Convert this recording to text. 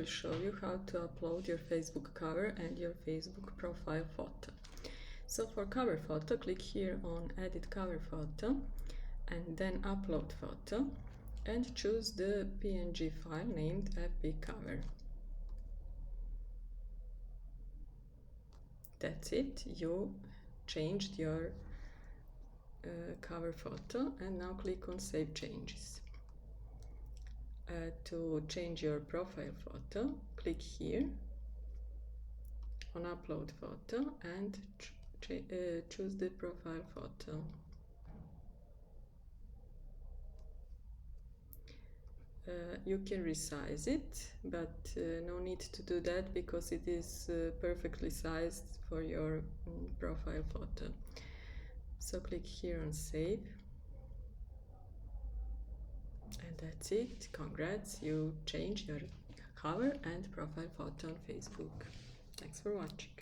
will show you how to upload your Facebook cover and your Facebook profile photo. So for cover photo, click here on Edit Cover Photo and then Upload Photo and choose the PNG file named FB Cover. That's it, you changed your cover photo, and now click on Save Changes. To change your profile photo, click here on Upload Photo and choose the profile photo. You can resize it, but no need to do that because it is perfectly sized for your profile photo. So click here on Save. And that's it. Congrats, you changed your cover and profile photo on Facebook. Thanks for watching.